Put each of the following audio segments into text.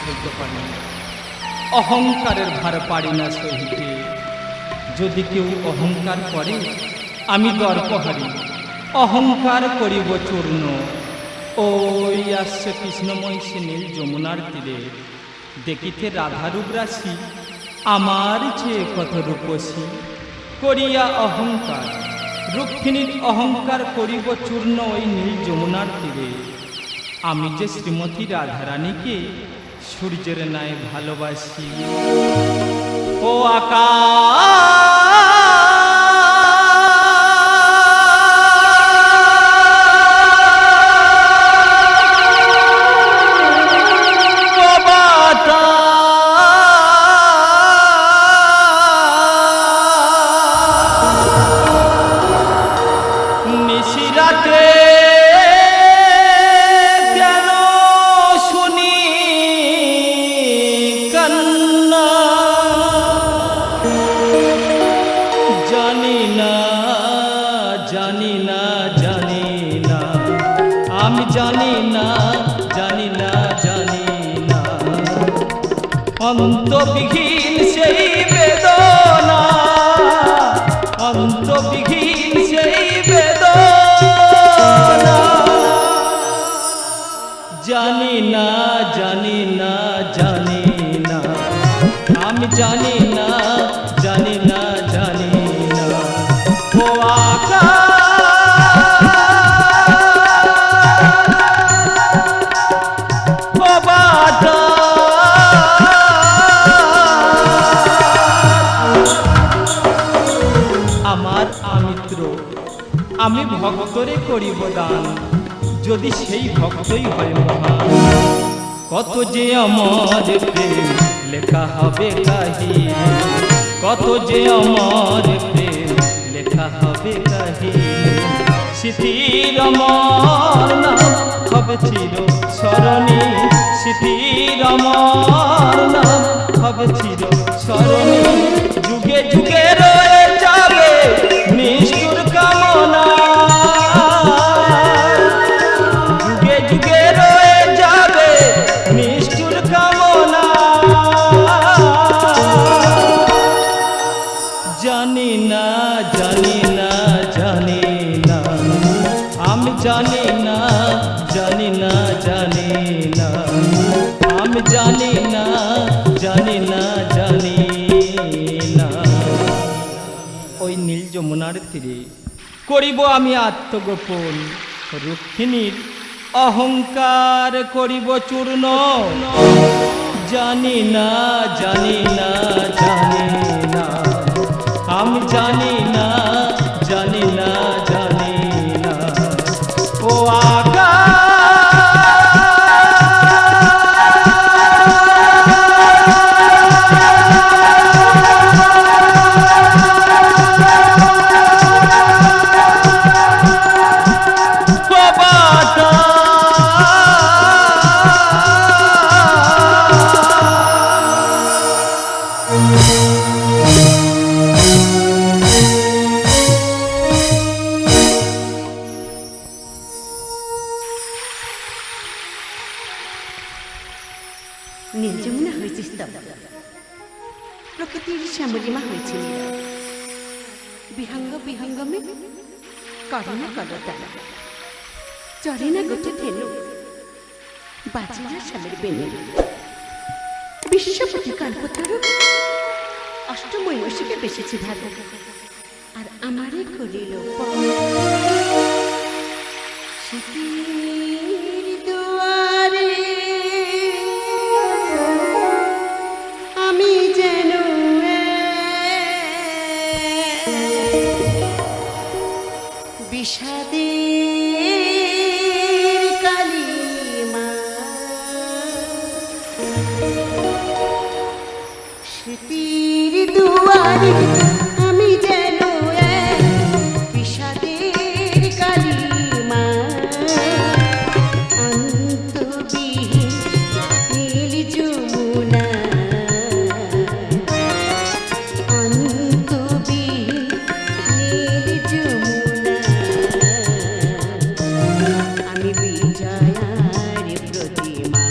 সইতে পারি, অহংকারের ভার পারি না সহিতে। যদি কেউ অহংকার করে আমি দর্পহারি, অহংকার করিব চূর্ণ। ওই আসছে কৃষ্ণময় সে নীল যমুনার তীরে, দেখিতে রাধারূপ রাশি আমার চেয়ে কত রূপসী। করিয়া অহংকার রুক্মিণীর অহংকার করিব চূর্ণ ওই নীল যমুনার তীরে। আমি যে শ্রীমতী রাধারানীকে সূর্যের ন্যায় ভালোবাসি। ও আকাশ অন্তবিহীন সেই বেদনা, অন্তবিহীন সেই বেদনা। জানি না জানি না জানি না, আমি জানি না জানি না জানি না। ও আমি ভক্তরে করিব দান, যদি সেই ভক্তই হয় মহান। কত যে আমার প্রেম লেখা হবে কাহিনী, কত যে আমার প্রেম লেখা হবে কাহিনী। স্মৃতির আমার নাম হবে চির স্মরণী, স্মৃতির আমার নাম হবে চির স্মরণী। যুগে যুগে রয়ে যাবে নিষ্ঠুর কামনা, যুগে যুগে রয়ে যাবে নিষ্ঠুর কামনা। জানি না জানি না জানি না, আমি জানি না জানি না জানি না, আমি জানি না জানি না জানি না। ওই নীল যমুনার তীরে করিব আমি আত্মগোপন, রুক্মিণীর অহংকার করিব চূর্ণ। জানি না জানি না জানি না, আমি জানি না জানি না জানি না। ও নীলযমুনা হয়েছে স্তব্ধ, প্রকৃতির শ্যামলিমা হয়েছে নীরব। বিহঙ্গ বিহঙ্গমে করে না কলতালা, চলে না গোটে ঠেলো, বাজে না স্বামীর বেনে। বিশ্বপতি কালপতরু অষ্টমৈষীকে বেসেছে ভালো, আর আমারে করিল স্মৃতির দুয়ারে। আমি যেন বিষাদের কালিমা, স্মৃতির দুয়ারে আমি যেন বিষাদের কালিমা। অন্তবিহীন নীল যমুনা, অন্তবিহীন নীল যমুনা। আমি বিজয়ার প্রতিমা,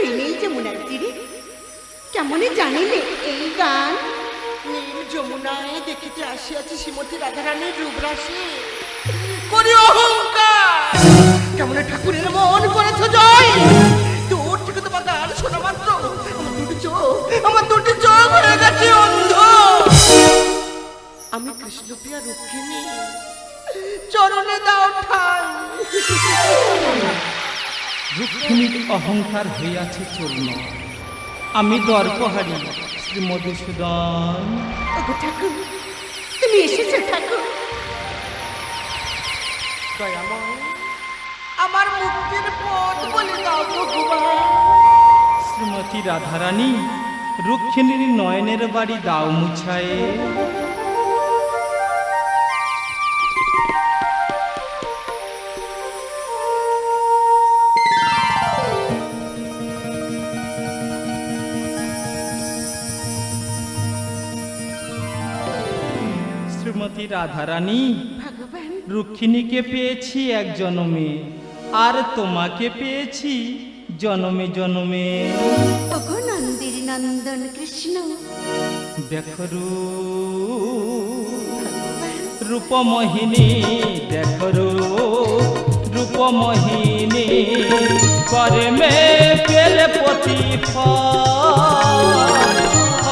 তুই নেই যমুনার তীরে, কেমনে জানিলে এই গান? নীল যমুনায় দেখিতে আসিয়াছি শ্রীমতী রাধারানীর রূপরাশি, করি অহংকার। কেমন ঠাকুরের মন করেছ জয়, তোর থেকে তোমার গান শোনা মাত্র আমার দুটি চোখ হয়ে গেছে অন্ধ। আমি কৃষ্ণপ্রিয়া রুক্মিণী, চরণে দাও ঠাই। রুক্মিণীর অহংকার হইয়াছে চূর্ণ, আমি দর্পহারি শ্রী মধুসূদন। ওগো ঠাকুর, তুমি এসেছো ঠাকুর। দয়াময়, আমার মুক্তির পথ বলে দাও ভগবান। শ্রীমতী রাধারানী, রুক্মিণীর নয়নের বাড়ি দাও মুছায়ে। শ্রীমতী রাধারানী, ভগবান, রুক্মিণীকে পেয়েছি এক জনমে, আর তোমাকে পেয়েছি জনমে জনমে। ওগো নন্দের নন্দন কৃষ্ণ, দেখো রূপমোহিনী, দেখো রূপমোহিনী, করে মে পেলে প্রতিফল।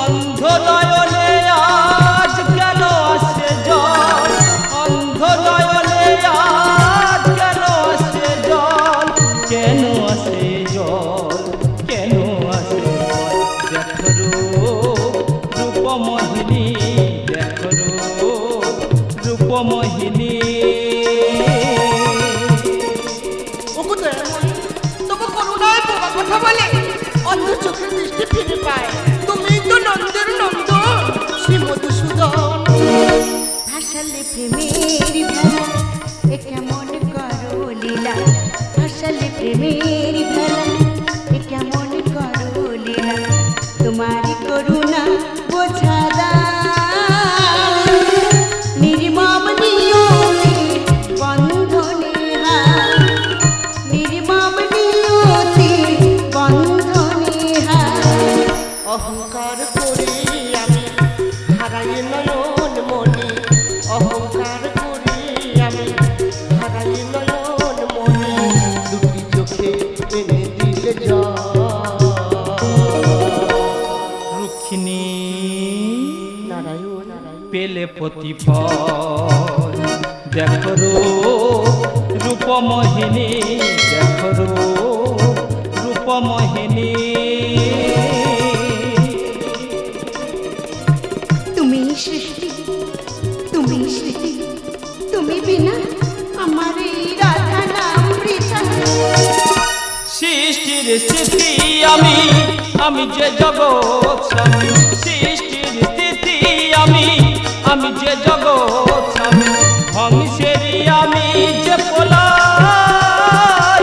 অন্ধ নয়নে আজ কেন আসে জল, অন্ধ নয়নে আজ কেন আসে জল, কেন আসে জল, কেন আসে জল। দেখো রূপমোহিনী, দেখো রূপমোহিনী। ওগো দয়াময়, তবু করুণায় বোবা কথা বলে অন্ধ চোখের দৃষ্টি ফিরে পায়। তুমি তো নন্দের নন্দন শ্রী মধুসূদন। ভাসালে প্রেমের ভেলা, এ কেমন করো লীলা। ভাসালে প্রেমের ভেলা, এ কেমন করো লীলা। তোমার করুণা বোঝা দায়, নির্মম নিয়তি বন্ধনে হায়, নির্মম নিয়তি বন্ধনে হায়। অহংকার করি আমি হারাই নয়ন মনি, অহংকার করি আমি হারাই নয়ন মনি। দুটি চোখে এনে দিলে রুক্মিণী নারায়ণ নারায়ণ। পেলে প্রতিফল। দেখো রূপমোহিনী, দেখো রূপমোহিনী। তুমি সৃষ্টি, তুমি স্মৃতি, তুমি বিনা আমার এই রাধা নাম বৃথা। সৃষ্টির স্থিতি আমি, আমি যে জগৎ স্বামী। সৃষ্টির স্থিতি আমি, আমি যে জগৎ স্বামী। ধ্বংসেরই আমি যে পলাই,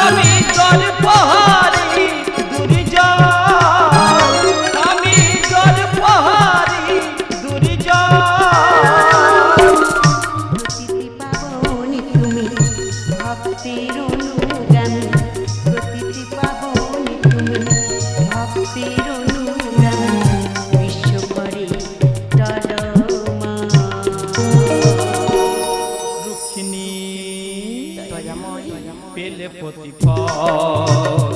আমি জল পাহাড়ি দূরি যাই, আমি জল পাহাড়ি দূরি যাই। প্রতিটি পাবনি তুমি ভক্তের অনুগামী, প্রতিটি পাবনি তুমি ভক্তের অনুগামী। বিশ্ব করে টলমা। রুক্মিণী দয়াময় পেলে প্রতিফল।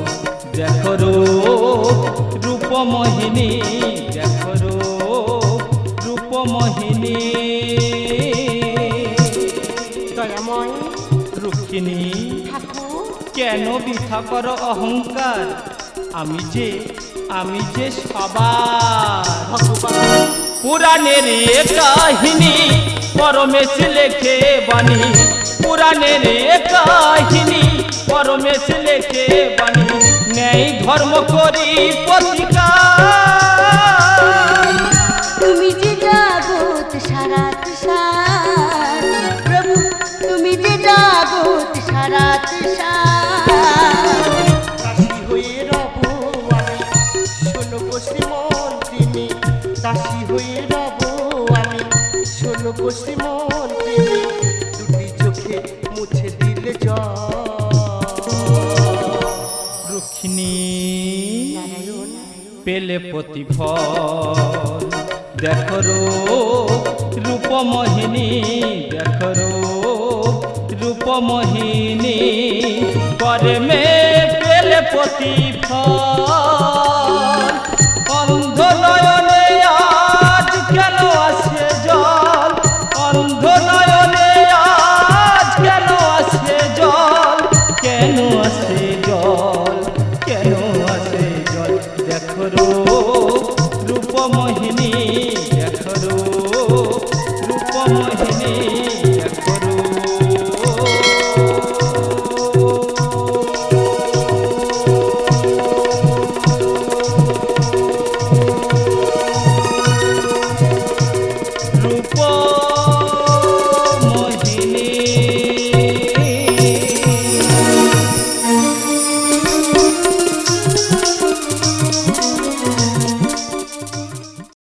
দেখো রূপমোহিনী, দেখো রূপমোহিনী। দয়াময় রুক্মিণী ঠাকুর, কেন বৃথা করো অহংকার? আমি যে সবার ভগবান পুরাণের এ কাহিনী পরমেশ লেখে বাণী। পুরাণের এ কাহিনী পরমেশ লেখে বাণী। ন্যায় ধর্ম করি প্রতিকার। তুমি যে জগৎ সারা তুষার, প্রভু তুমি যে জগৎ সারা তুষার। দাসী হয়ে রব আমি, শোনো শ্রীমন্ত্রিনী। দাসী হয়ে রব আমি, শোনো শ্রীমন্ত্রিনী। দুটি চোখে মুছে দিলে জল। রুক্মিণী পেলে প্রতিফল দেখো রূপমোহিনী দেখো রূপমোহিনী করে মে পেলে প্রতিফল অন্ধ নয়নে আজ কেন আসে জল অন্ধ নয়নে আজ কেন আসে জল কেন আসে জল কেন আসে জল দেখো